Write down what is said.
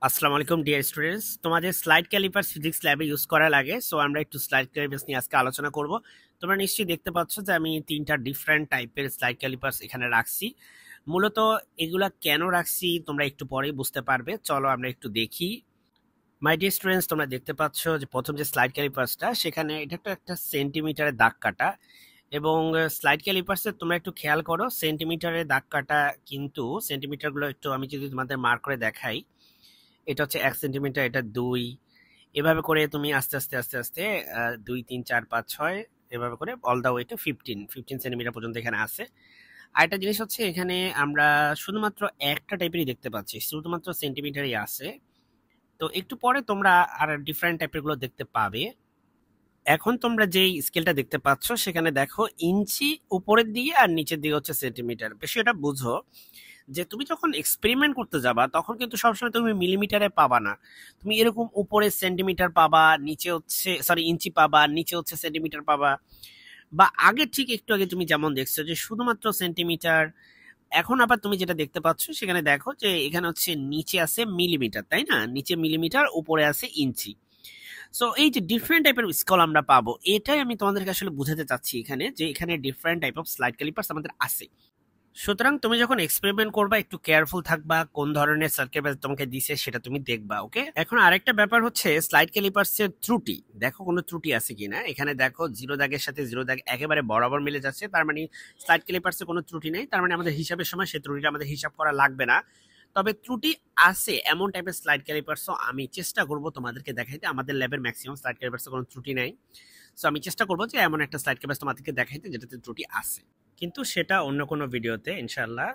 আসসালামু আলাইকুম dear students, তোমাদের স্লাইড ক্যালিপার ফিজিক্স ল্যাবে ইউজ করা লাগে। সো আমরা একটু স্লাইড ক্যালিপার্স নিয়ে আজকে আলোচনা করব। তোমরা নিশ্চয়ই দেখতে পাচ্ছ যে আমি তিনটা ডিফারেন্ট টাইপের স্লাইড ক্যালিপার্স এখানে রাখছি। মূলত এগুলা কেন রাখছি তোমরা একটু পরেই বুঝতে পারবে। চলো আমরা একটু দেখি। মাই ডিয়ার স্টুডেন্টস, তোমরা দেখতে পাচ্ছ যে প্রথম যে স্লাইড ক্যালিপার্সটা সেখানে এটা একটা সেন্টিমিটারে দাগ কাটা, এবং স্লাইড ক্যালিপার্সে তোমরা একটু খেয়াল করো সেন্টিমিটারে দাগ কাটা, কিন্তু সেন্টিমিটারগুলো একটু আমি যদি তোমাদের মার্ক করে দেখাই, এটা হচ্ছে 1 সেন্টিমিটার, এটা 2, এভাবে করে তুমি আস্তে আস্তে আস্তে আস্তে 2 3 4 5 6 এভাবে করে all the way to 15 centimetre পর্যন্ত এখানে আছে। আরেকটা জিনিস হচ্ছে এখানে আমরা শুধুমাত্র একটা টাইপেরই দেখতে পাচ্ছি, শুধুমাত্র সেন্টিমিটারই আছে। তো একটু পরে তোমরা আর ডিফারেন্ট টাইপের গুলো দেখতে পাবে। এখন তোমরা যেই স্কেলটা দেখতে পাচ্ছ সেখানে দেখো ইঞ্চি উপরের দিকে আর নিচের দিকে হচ্ছে সেন্টিমিটার। বেশি এটা বুঝো যে তুমি যখন এক্সপেরিমেন্ট করতে যাবা তখন কিন্তু সবসময় তুমি মিলিমিটারে পাবা না, তুমি এরকম উপরে সেন্টিমিটার পাবা, নিচে হচ্ছে ইঞ্চি পাবা, নিচে হচ্ছে সেন্টিমিটার পাবা। বা আগে ঠিক একটু আগে তুমি যেমন দেখছো যে শুধুমাত্র সেন্টিমিটার, এখন আবার তুমি যেটা দেখতে পাচ্ছ সেখানে দেখো যে এখানে হচ্ছে নিচে আছে মিলিমিটার, তাই না? নিচে মিলিমিটার, উপরে আছে ইঞ্চি। সো এই যে ডিফারেন্ট টাইপের স্কেল আমরা পাবো, এটাই আমি তোমাদেরকে আসলে বুঝাতে চাচ্ছি এখানে, যে এখানে different type of slide callipers আমাদের আছে। সুতরাং তুমি যখন এক্সপেরিমেন্ট করবা একটু কেয়ারফুল থাকবা, কোন ধরনের সার্কেল তোমাকে দিছে সেটা তুমি দেখবা। ওকে, এখন আরেকটা ব্যাপার হচ্ছে স্লাইড ক্যালিপার্স এর ত্রুটি। দেখো কোনো ত্রুটি আছে কিনা, এখানে দেখো জিরো দাগের সাথে জিরো দাগ একেবারে বরাবর মিলে যাচ্ছে, তার মানে স্লাইড ক্যালিপার্স এ কোনো ত্রুটি নেই, তার মানে আমাদের হিসাবের সময় সেই ত্রুটিটা আমাদের হিসাব করা লাগবে না। তবে ত্রুটি আছে এমন টাইপের স্লাইড ক্যালিপার্সও আমি চেষ্টা করব তোমাদেরকে দেখাইতে। আমাদের ল্যাবের ম্যাক্সিমাম স্লাইড ক্যালিপার্সে কোনো ত্রুটি নাই। সো আমি চেষ্টা করবো যে এমন একটা স্লাইড ক্যালিপার্স তোমাদেরকে দেখাইতে যেটাতে ত্রুটি আছে, কিন্তু সেটা অন্য কোনো ভিডিওতে ইনশাল্লাহ